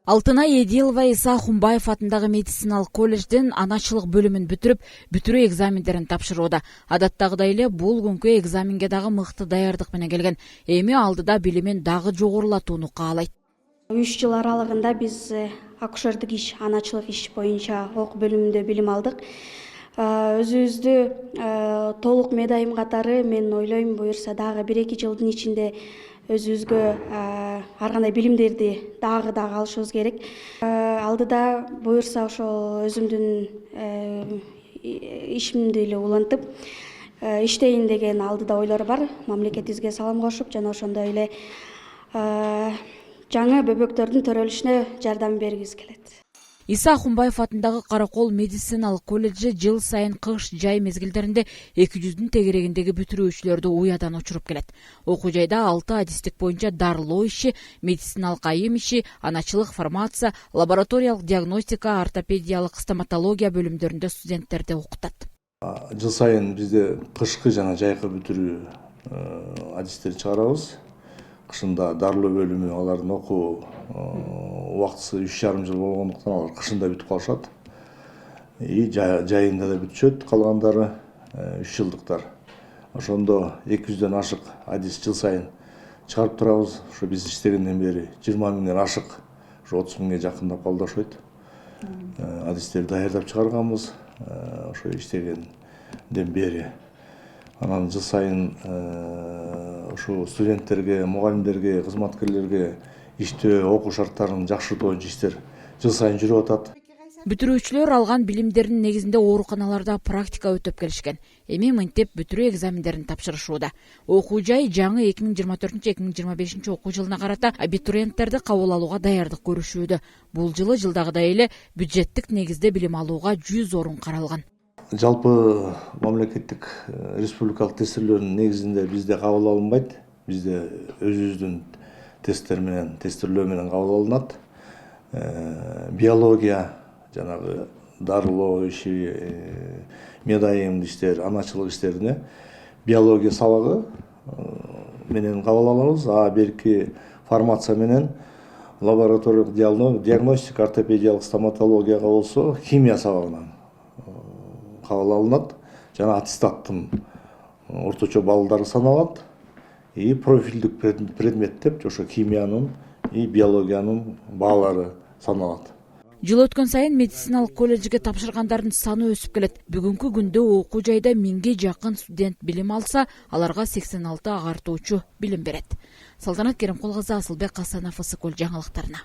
Алтынай Эдилова Иса Хумбаев атындагы медициналык колледжден аначылык бөлүмүн бүтүрүү экзамендерин тапшырууда. Адаттагыдай эле бул күнкү экзаменге дагы мыкты даярдык менен келген. Эми алдыда билимин дагы жогорулатууну каалайт. 3 жыл аралыгында биз акушердик иш, аначылык иш боюнча окуу бөлүмүндө билим алдык. Өзүбүздү толук медайым катары мен ойлойм, буюрса дагы 1-2 жылдын ичинде өзүбүзгө ар кандай билимдерди дагы алышыбыз керек. Алдыда буюрса ошол өзүмдүн ишимди эле улантып иштейин деген алдыда ойлор бар. Мамлекетибизге салам кошуп, жана ошондой эле жаңы бөбөктөрдүн төрөлүшүнө жардам бергибиз келет. Иса Хумбаев атындагы Каракол медициналык колледжи жыл сайын кыш жай мезгилдеринде 200-дүн тегерегиндеги бүтүрүүчүлөрдү уядан учуруп келет. Окуу жайда 6 адистик боюнча дарылоо иши, медициналык айым иши, аначылык, фармация, лабораториялык диагностика, ортопедиялык, стоматология бөлүмдөрүндө студенттерди окутат. Жыл сайын бизде кышкы жана жайкы бүтүрүү адистерди чыгарабыз. Кышында дарылоо бөлүмү алардын окуу убактысы 3,5 жыл болгондуктан алар кышында бүтүп калышат. Жайында да бүтүшөт, калгандары 3 жылдыктар. Ошондо 200дөн ашык адис жыл сайын чыгарып турабыз. Ошо биз иштегенден бери 20 миңден ашык, ошо 30 миңге жакындап калды ошойт. Адистерди даярдап чыгарганбыз ошо иштегенден бери. Анан жыл сайын ошо студенттерге, мугалимдерге, кызматкерлерге иштөө, окуу шарттарын жакшыртуу боюнча иштер жыл сайын жүрүп атат. Бүтүрүүчүлөр алган билимдердин негизинде ооруканаларда практика өтөп келишкен. Эми мынтип бүтүрүү экзамендерин тапшырышууда. Окуу жай жаңы 2024-2025 окуу жылына карата абитуриенттерди кабыл алууга даярдык көрүшүүдө. Бул жылы жылдагыдай эле бюджеттик негизде билим алууга 100 орун каралган. Жалпы мамлекеттик республикалык тестирлөөнүн негизинде бизде кабыл алынбайт. Бизде өзүбүздүн тестирлөө менен кабыл алынат. Биология, жанагы дарылоо иши, медайым иштер, аначылык иштерине биология сабагы менен кабыл алабыз. Берки фармация менен лабораториялык диагностика, ортопедиялык, стоматологияга болсо химия сабагынан кабыл алынат. Жана аттестаттын орточо баллдары саналат. Профилдик предмет деп ошо химиянын и биологиянын баалары саналат. Жыл өткөн сайын медициналык колледжге тапшыргандардын саны өсүп келет. Бүгүнкү күндө окуу жайда 1000ге жакын студент билим алса, аларга 86 агартуучу билим берет. Салтанат Керимкулкызы, Асылбек Асанов, Ысыкөл жаңылыктарына.